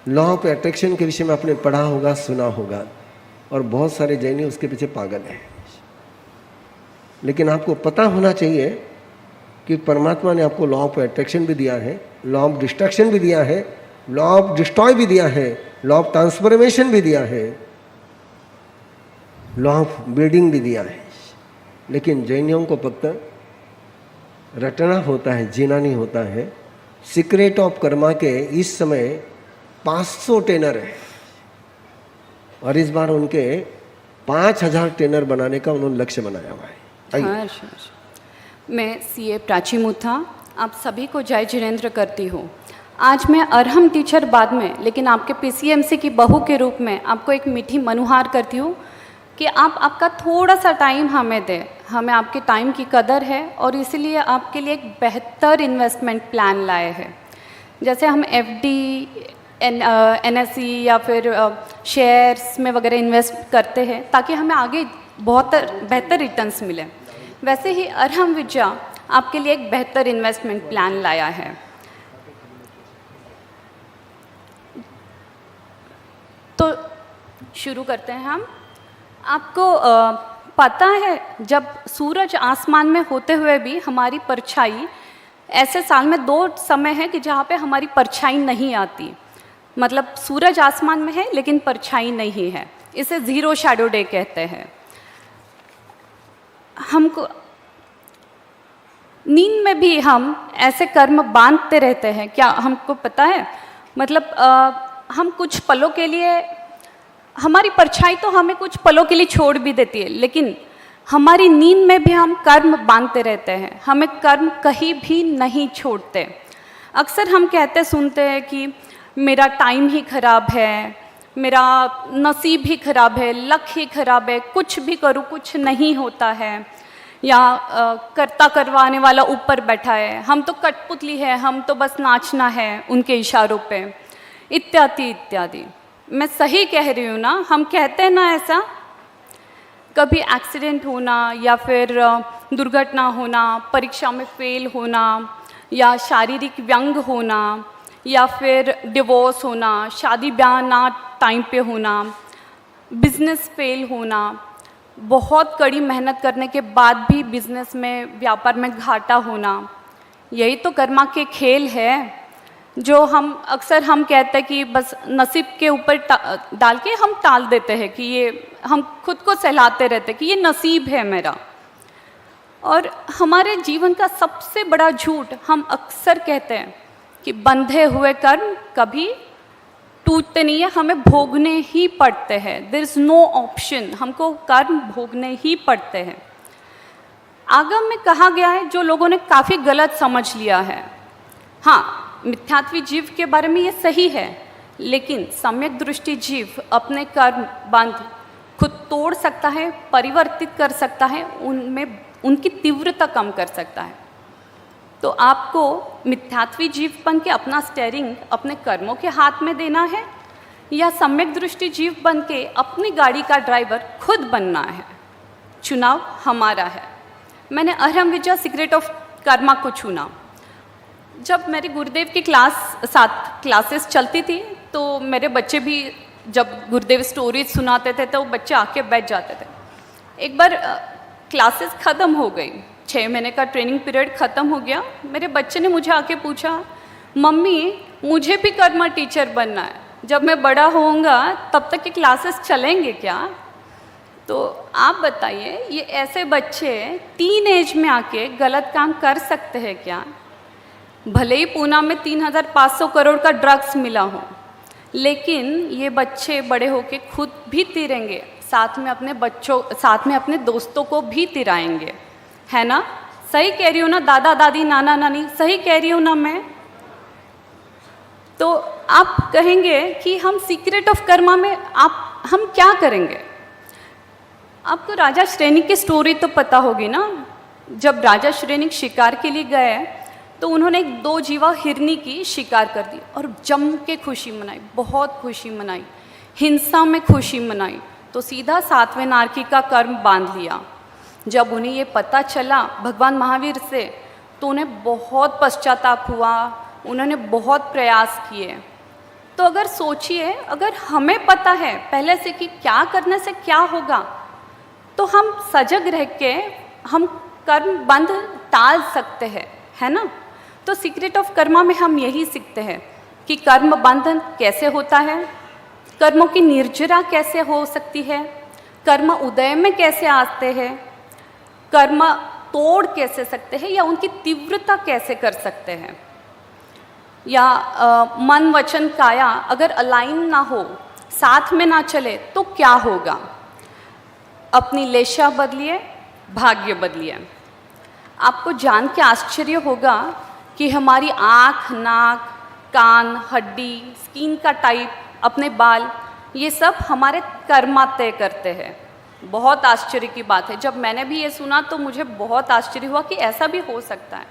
Law of attraction के विषय में आपने पढ़ा होगा, सुना होगा, और बहुत सारे जैनी उसके पीछे पागल हैं। लेकिन आपको पता होना चाहिए कि परमात्मा ने आपको लॉ ऑफ अट्रैक्शन भी दिया है, लॉ ऑफ डिस्ट्रक्शन भी दिया है, लॉ ऑफ डिस्ट्रॉय भी दिया है, लॉ ऑफ ट्रांसफॉर्मेशन भी दिया है, लॉ ऑफ बिल्डिंग भी दिया है। लेकिन जैनियों को फक्त रटना होता है, जीना नहीं होता है। सीक्रेट ऑफ कर्मा के इस समय 500 ट्रेनर है, और इस बार उनके 5000 ट्रेनर बनाने का उन्होंने लक्ष्य बनाया हुआ है। हाँ, मैं सीए प्राची मुथा आप सभी को जय जिनेंद्र करती हूँ। आज मैं अरहम टीचर बाद में, लेकिन आपके पीसीएमसी की बहू के रूप में आपको एक मीठी मनुहार करती हूँ कि आप आपका थोड़ा सा टाइम हमें दें। हमें आपके टाइम की कदर है, और इसीलिए आपके लिए एक बेहतर इन्वेस्टमेंट प्लान लाए हैं। जैसे हम एफडी, एनएसई या फिर शेयर्स में वगैरह इन्वेस्ट करते हैं ताकि हमें आगे बहुत बेहतर रिटर्न्स मिले, वैसे ही अरहम विद्या आपके लिए एक बेहतर इन्वेस्टमेंट प्लान लाया है। तो शुरू करते हैं हम। आपको पता है, जब सूरज आसमान में होते हुए भी हमारी परछाई, ऐसे साल में 2 समय है कि जहाँ पे हमारी परछाई नहीं आती, मतलब सूरज आसमान में है लेकिन परछाई नहीं है। इसे ज़ीरो शैडो डे कहते हैं। हमको नींद में भी हम ऐसे कर्म बांधते रहते हैं, क्या हमको पता है? मतलब हम कुछ पलों के लिए, हमारी परछाई तो हमें कुछ पलों के लिए छोड़ भी देती है, लेकिन हमारी नींद में भी हम कर्म बांधते रहते हैं। हमें कर्म कहीं भी नहीं छोड़ते। अक्सर हम कहते सुनते हैं कि मेरा टाइम ही खराब है, मेरा नसीब ही खराब है, लक ही खराब है, कुछ भी करूँ कुछ नहीं होता है, या करता करवाने वाला ऊपर बैठा है, हम तो कठपुतली है, हम तो बस नाचना है उनके इशारों पे, इत्यादि इत्यादि। मैं सही कह रही हूँ ना? हम कहते हैं ना ऐसा। कभी एक्सीडेंट होना, या फिर दुर्घटना होना, परीक्षा में फेल होना, या शारीरिक व्यंग होना, या फिर डिवोर्स होना, शादी ब्याह ना टाइम पे होना, बिजनेस फेल होना, बहुत कड़ी मेहनत करने के बाद भी बिजनेस में, व्यापार में घाटा होना, यही तो कर्मा के खेल है। जो हम अक्सर हम कहते हैं कि बस नसीब के ऊपर डाल के हम टाल देते हैं कि ये, हम खुद को सहलाते रहते हैं कि ये नसीब है मेरा। और हमारे जीवन का सबसे बड़ा झूठ हम अक्सर कहते हैं कि बंधे हुए कर्म कभी टूटते नहीं है, हमें भोगने ही पड़ते हैं। देयर इज़ नो ऑप्शन, हमको कर्म भोगने ही पड़ते हैं। आगम में कहा गया है, जो लोगों ने काफ़ी गलत समझ लिया है। हाँ, मिथ्यात्वी जीव के बारे में ये सही है, लेकिन सम्यक दृष्टि जीव अपने कर्म बंध खुद तोड़ सकता है, परिवर्तित कर सकता है, उनमें उनकी तीव्रता कम कर सकता है। तो आपको मिथ्यात्वी जीव बन के अपना स्टेयरिंग अपने कर्मों के हाथ में देना है, या सम्यक दृष्टि जीव बन के अपनी गाड़ी का ड्राइवर खुद बनना है? चुनाव हमारा है। मैंने अरहम विद्या सीक्रेट ऑफ कर्मा को चुना। जब मेरे गुरुदेव की क्लासेस चलती थी, तो मेरे बच्चे भी जब गुरुदेव स्टोरीज सुनाते थे तो बच्चे आके बैठ जाते थे। एक बार क्लासेस ख़त्म हो गई, 6 महीने का ट्रेनिंग पीरियड ख़त्म हो गया। मेरे बच्चे ने मुझे आके पूछा, मम्मी मुझे भी कर्मा टीचर बनना है, जब मैं बड़ा होऊंगा तब तक ये क्लासेस चलेंगे क्या? तो आप बताइए, ये ऐसे बच्चे टीन एज में आके गलत काम कर सकते हैं क्या? भले ही पूना में 3500 करोड़ का ड्रग्स मिला हो, लेकिन ये बच्चे बड़े होके खुद भी तिरेंगे, साथ में अपने दोस्तों को भी तिराएंगे, है ना? सही कह रही हूँ ना दादा दादी, नाना नानी? सही कह रही हूँ ना मैं? तो आप कहेंगे कि हम सीक्रेट ऑफ कर्मा में हम क्या करेंगे? आपको राजा श्रेनिक की स्टोरी तो पता होगी ना। जब राजा श्रेनिक शिकार के लिए गए तो उन्होंने एक 2 जीवा हिरनी की शिकार कर दी और जम के खुशी मनाई, बहुत खुशी मनाई, हिंसा में खुशी मनाई। तो सीधा 7वें नारकी का कर्म बांध लिया। जब उन्हें ये पता चला भगवान महावीर से, तो उन्हें बहुत पश्चाताप हुआ, उन्होंने बहुत प्रयास किए, तो अगर सोचिए, अगर हमें पता है पहले से कि क्या करने से क्या होगा, तो हम सजग रह के हम कर्म बंध टाल सकते हैं, है ना। तो सीक्रेट ऑफ कर्मा में हम यही सीखते हैं कि कर्म बंधन कैसे होता है, कर्मों की निर्जरा कैसे हो सकती है, कर्म उदय में कैसे आते हैं, कर्म तोड़ कैसे सकते हैं या उनकी तीव्रता कैसे कर सकते हैं, या मन वचन काया अगर अलाइन ना हो, साथ में ना चले तो क्या होगा। अपनी लेशा बदलिए, भाग्य बदलिए। आपको जान के आश्चर्य होगा कि हमारी आँख, नाक, कान, हड्डी, स्किन का टाइप, अपने बाल, ये सब हमारे कर्मा तय करते हैं। बहुत आश्चर्य की बात है। जब मैंने भी ये सुना तो मुझे बहुत आश्चर्य हुआ कि ऐसा भी हो सकता है।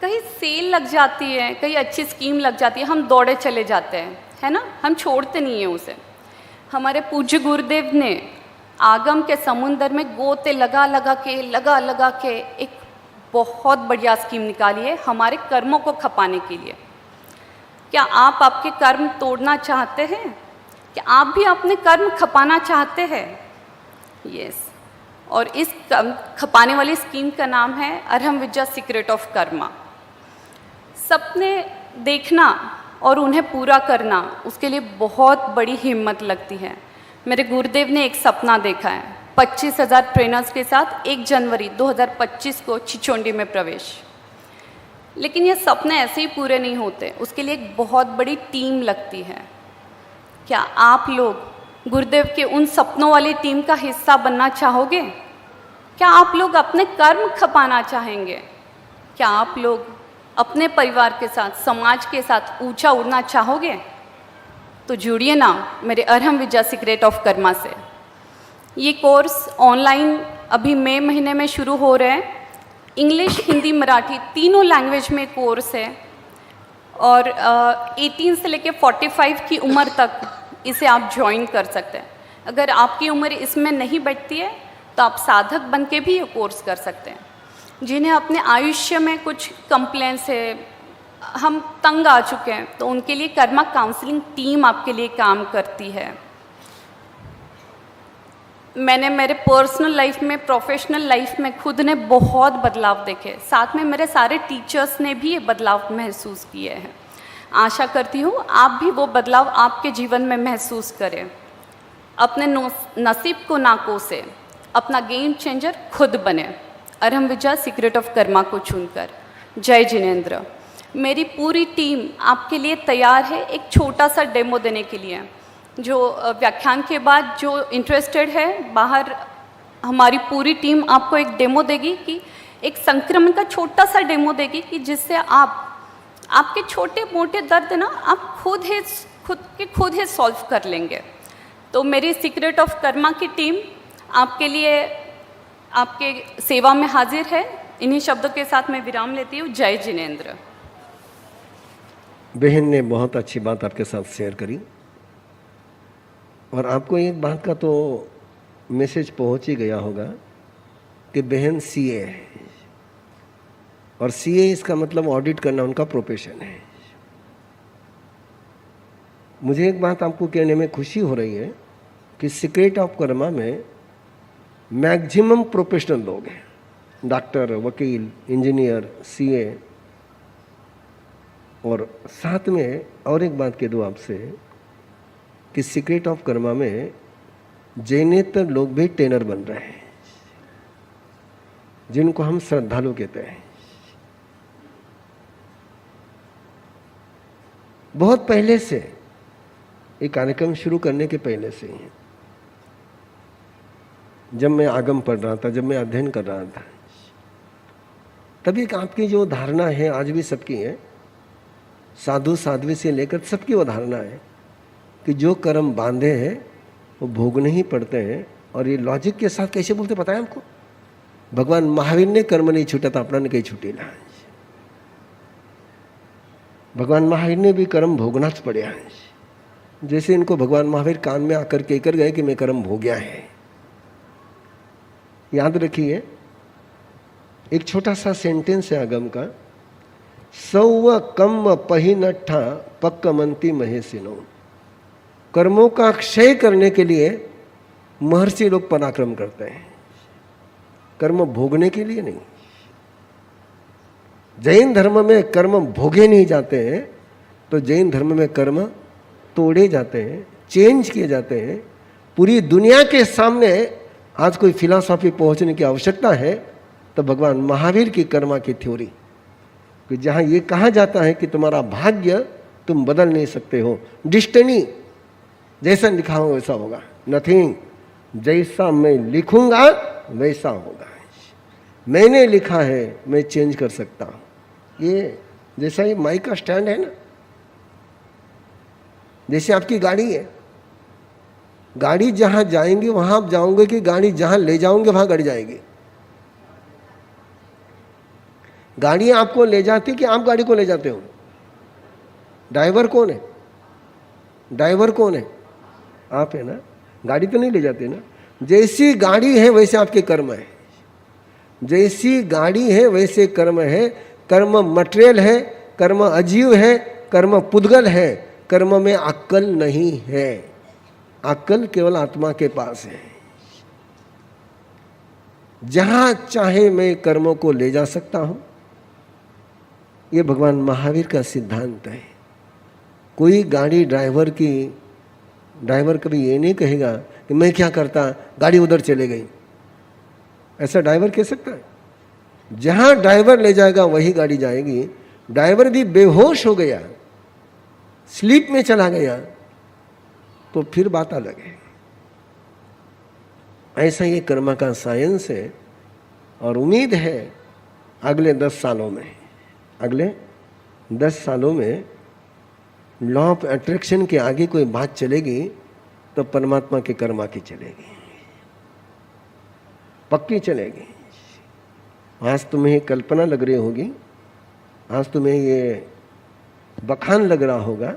कहीं सेल लग जाती है, कहीं अच्छी स्कीम लग जाती है, हम दौड़े चले जाते हैं, है ना, हम छोड़ते नहीं हैं उसे। हमारे पूज्य गुरुदेव ने आगम के समुंदर में गोते लगा लगा के एक बहुत बढ़िया स्कीम निकाली है हमारे कर्मों को खपाने के लिए। क्या आप आपके कर्म तोड़ना चाहते हैं? क्या आप भी अपने कर्म खपाना चाहते हैं? यस। और इस खपाने वाली स्कीम का नाम है अरहम विद्या सीक्रेट ऑफ कर्मा। सपने देखना और उन्हें पूरा करना, उसके लिए बहुत बड़ी हिम्मत लगती है। मेरे गुरुदेव ने एक सपना देखा है, 25,000 ट्रेनर्स के साथ 1 जनवरी 2025 को छिचोंडी में प्रवेश। लेकिन ये सपने ऐसे ही पूरे नहीं होते, उसके लिए एक बहुत बड़ी टीम लगती है। क्या आप लोग गुरुदेव के उन सपनों वाली टीम का हिस्सा बनना चाहोगे? क्या आप लोग अपने कर्म खपाना चाहेंगे? क्या आप लोग अपने परिवार के साथ, समाज के साथ ऊंचा उड़ना चाहोगे? तो जुड़िए ना मेरे अरहम विद्या सीक्रेट ऑफ कर्मा से। ये कोर्स ऑनलाइन अभी मई महीने में शुरू हो रहे हैं। इंग्लिश, हिंदी, मराठी तीनों लैंग्वेज में कोर्स है और 18 से लेकर 45 की उम्र तक इसे आप ज्वाइन कर सकते हैं। अगर आपकी उम्र इसमें नहीं बैठती है तो आप साधक बन के भी ये कोर्स कर सकते हैं। जिन्हें अपने आयुष्य में कुछ कंप्लेंट्स है, हम तंग आ चुके हैं, तो उनके लिए कर्मा काउंसलिंग टीम आपके लिए काम करती है। मैंने मेरे पर्सनल लाइफ में, प्रोफेशनल लाइफ में खुद ने बहुत बदलाव देखे, साथ में मेरे सारे टीचर्स ने भी ये बदलाव महसूस किए हैं। आशा करती हूँ आप भी वो बदलाव आपके जीवन में महसूस करें। अपने नसीब को ना कोसे, अपना गेम चेंजर खुद बने, अरहम विद्या सीक्रेट ऑफ कर्मा को चुनकर। जय जिनेंद्र। मेरी पूरी टीम आपके लिए तैयार है एक छोटा सा डेमो देने के लिए। जो व्याख्यान के बाद जो इंटरेस्टेड है, बाहर हमारी पूरी टीम आपको एक डेमो देगी, कि एक संक्रमण का छोटा सा डेमो देगी, कि जिससे आपके छोटे मोटे दर्द ना आप खुद ही सॉल्व कर लेंगे। तो मेरी सीक्रेट ऑफ कर्मा की टीम आपके लिए, आपके सेवा में हाजिर है। इन्हीं शब्दों के साथ मैं विराम लेती हूँ। जय जिनेंद्र। बहन ने बहुत अच्छी बात आपके साथ शेयर करी और आपको एक बात का तो मैसेज पहुंच ही गया होगा कि बहन सीए है और सीए इसका मतलब ऑडिट करना उनका प्रोफेशन है। मुझे एक बात आपको कहने में खुशी हो रही है कि सीक्रेट ऑफ कर्मा में मैक्सिमम प्रोफेशनल लोग हैं, डॉक्टर, वकील, इंजीनियर, सीए। और साथ में और एक बात कह दूँ आपसे कि सीक्रेट ऑफ कर्मा में जैनेतर लोग भी ट्रेनर बन रहे हैं, जिनको हम श्रद्धालु कहते हैं। बहुत पहले से, ये कार्यक्रम शुरू करने के पहले से ही, जब मैं आगम पढ़ रहा था, जब मैं अध्ययन कर रहा था, तभी एक आपकी जो धारणा है आज भी सबकी है, साधु साध्वी से लेकर सबकी वो धारणा है कि जो कर्म बांधे हैं वो भोगने ही पड़ते हैं। और ये लॉजिक के साथ कैसे बोलते पता है हमको? भगवान महावीर ने कर्म नहीं छूटा था, अपना ने कहीं छूटे ना। भगवान महावीर ने भी कर्म भोगना पड़ा है। जैसे इनको भगवान महावीर कान में आकर कहकर गए कि मैं कर्म भोग्या है। याद रखिए, एक छोटा सा सेंटेंस है आगम का, सौव कम पही नट्ठा पक्क मंती महेशिनो। कर्मों का क्षय करने के लिए महर्षि लोग पराक्रम करते हैं, कर्म भोगने के लिए नहीं। जैन धर्म में कर्म भोगे नहीं जाते हैं, तो जैन धर्म में कर्म तोड़े जाते हैं, चेंज किए जाते हैं। पूरी दुनिया के सामने आज कोई फिलॉसफी पहुंचने की आवश्यकता है तो भगवान महावीर की कर्मा की थ्योरी, कि जहां ये कहा जाता है कि तुम्हारा भाग्य तुम बदल नहीं सकते हो, डिस्टिनी जैसा लिखा हो वैसा होगा, नथिंग, जैसा मैं लिखूंगा वैसा होगा, मैंने लिखा है मैं चेंज कर सकता हूं। ये जैसा ये माइक का स्टैंड है ना, जैसे आपकी गाड़ी है, गाड़ी जहां जाएंगे वहां आप जाओगे कि गाड़ी जहां ले जाओगे वहां गाड़ी जाएगी? गाड़ी आपको ले जाती कि आप गाड़ी को ले जाते हो? ड्राइवर कौन है? ड्राइवर कौन है? आप है ना, गाड़ी तो नहीं ले जाते ना। जैसी गाड़ी है वैसे आपके कर्म है, जैसी गाड़ी है वैसे कर्म है। कर्म मटेरियल है, कर्म अजीव है, कर्म पुद्गल है, कर्म में अक्ल नहीं है, अक्ल केवल आत्मा के पास है। जहां चाहे मैं कर्मों को ले जा सकता हूं, ये भगवान महावीर का सिद्धांत है। कोई गाड़ी ड्राइवर कभी ये नहीं कहेगा कि मैं क्या करता, गाड़ी उधर चले गई, ऐसा ड्राइवर कह सकता है? जहां ड्राइवर ले जाएगा वही गाड़ी जाएगी। ड्राइवर भी बेहोश हो गया, स्लीप में चला गया, तो फिर बात अलग है। ऐसा ये कर्म का साइंस है। और उम्मीद है अगले 10 सालों में लॉ ऑफ अट्रैक्शन के आगे कोई बात चलेगी तो परमात्मा के कर्मा की चलेगी, पक्की चलेगी। आज तुम्हें कल्पना लग रही होगी, आज तुम्हें ये बखान लग रहा होगा,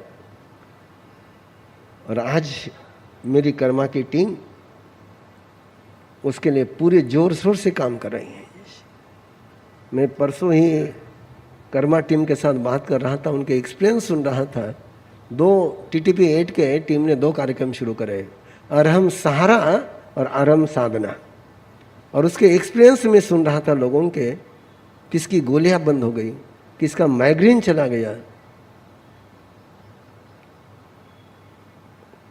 और आज मेरी कर्मा की टीम उसके लिए पूरे जोर शोर से काम कर रही है। मैं परसों ही कर्मा टीम के साथ बात कर रहा था, उनके एक्सपीरियंस सुन रहा था। 2 TTP 8 के टीम ने 2 कार्यक्रम शुरू करे, अरहम सहारा और अरहम साधना। और उसके एक्सपीरियंस में सुन रहा था लोगों के, किसकी गोलियां बंद हो गई, किसका माइग्रेन चला गया।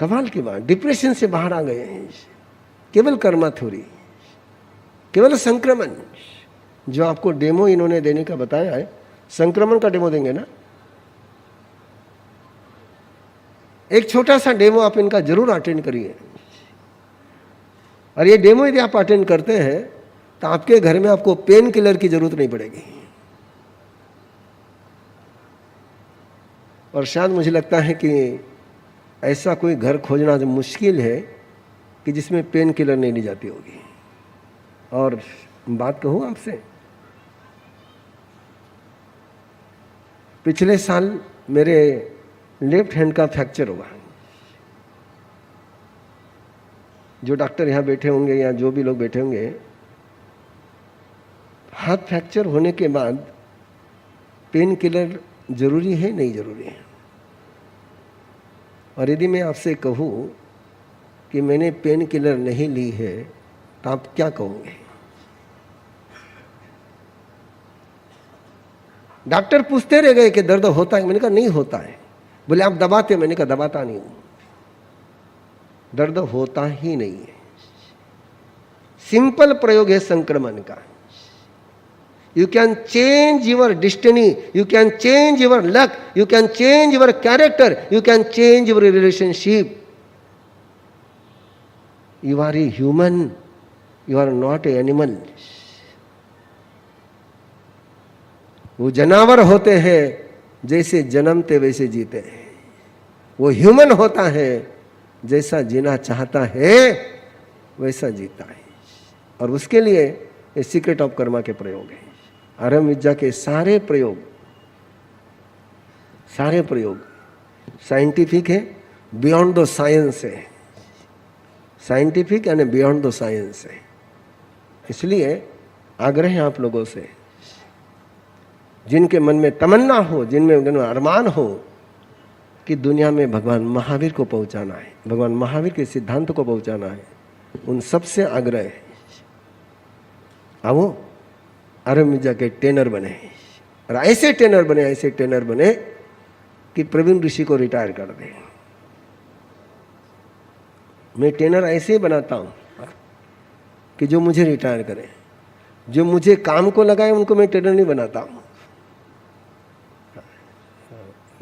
कमाल की बात, डिप्रेशन से बाहर आ गए हैं केवल कर्मा थ्योरी, केवल संक्रमण। जो आपको डेमो इन्होंने देने का बताया है, संक्रमण का डेमो देंगे ना, एक छोटा सा डेमो आप इनका जरूर अटेंड करिए। और ये डेमो यदि आप अटेंड करते हैं तो आपके घर में आपको पेन किलर की जरूरत नहीं पड़ेगी। और शायद मुझे लगता है कि ऐसा कोई घर खोजना जो मुश्किल है कि जिसमें पेन किलर नहीं ली जाती होगी। और बात कहूँ आपसे, पिछले साल मेरे लेफ्ट हैंड का फ्रैक्चर हुआ। जो डॉक्टर यहाँ बैठे होंगे या जो भी लोग बैठे होंगे, हाथ फ्रैक्चर होने के बाद पेन किलर जरूरी है नहीं जरूरी है? और यदि मैं आपसे कहूँ कि मैंने पेन किलर नहीं ली है तो आप क्या कहोगे? डॉक्टर पूछते रह गए कि दर्द होता है, मैंने कहा नहीं होता है। बोले आप दबाते, मैंने कहा दबाता नहीं हूं, दर्द होता ही नहीं है। सिंपल प्रयोग है संक्रमण का। You can change your destiny, you can change your luck, you can change your character, you can change your relationship. You are a human, you are not an animal. वो जानवर होते हैं जैसे जन्मते वैसे जीते हैं, वो ह्यूमन होता है जैसा जीना चाहता है वैसा जीता है। और उसके लिए ये सीक्रेट ऑफ कर्मा के प्रयोग है। अरहम विद्या के सारे प्रयोग साइंटिफिक है, बियॉन्ड द साइंस है, scientific and beyond the science है। इसलिए आग्रह है आप लोगों से, जिनके मन में तमन्ना हो, जिनमें अरमान हो कि दुनिया में भगवान महावीर को पहुंचाना है, भगवान महावीर के सिद्धांत को पहुंचाना है, उन सबसे आग्रह है, आओ अरब में जाके ट्रेनर बने, और ऐसे ट्रेनर बने कि प्रवीण ऋषि को रिटायर कर दे। मैं ट्रेनर ऐसे ही बनाता हूं कि जो मुझे रिटायर करे, जो मुझे काम को लगाए उनको मैं ट्रेनर नहीं बनाता हूं।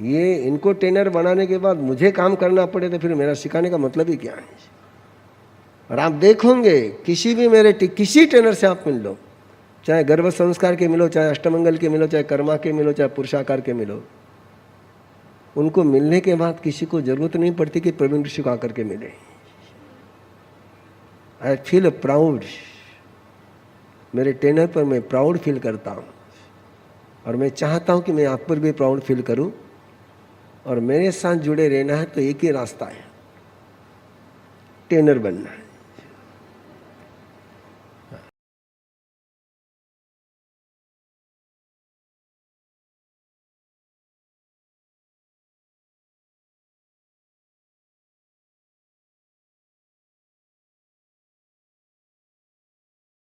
ये इनको ट्रेनर बनाने के बाद मुझे काम करना पड़े तो फिर मेरा सिखाने का मतलब ही क्या है। और आप देखोगे किसी ट्रेनर से आप मिल लो, चाहे गर्भ संस्कार के मिलो, चाहे अष्टमंगल के मिलो, चाहे कर्मा के मिलो, चाहे पुरुषाकार के मिलो, उनको मिलने के बाद किसी को जरूरत नहीं पड़ती कि प्रवीण ऋषि को आकर के मिले। आई फील प्राउड, मेरे ट्रेनर पर मैं प्राउड फील करता हूँ, और मैं चाहता हूँ कि मैं आप पर भी प्राउड फील करूँ। और मेरे साथ जुड़े रहना है तो एक ही रास्ता है, ट्रेनर बनना है।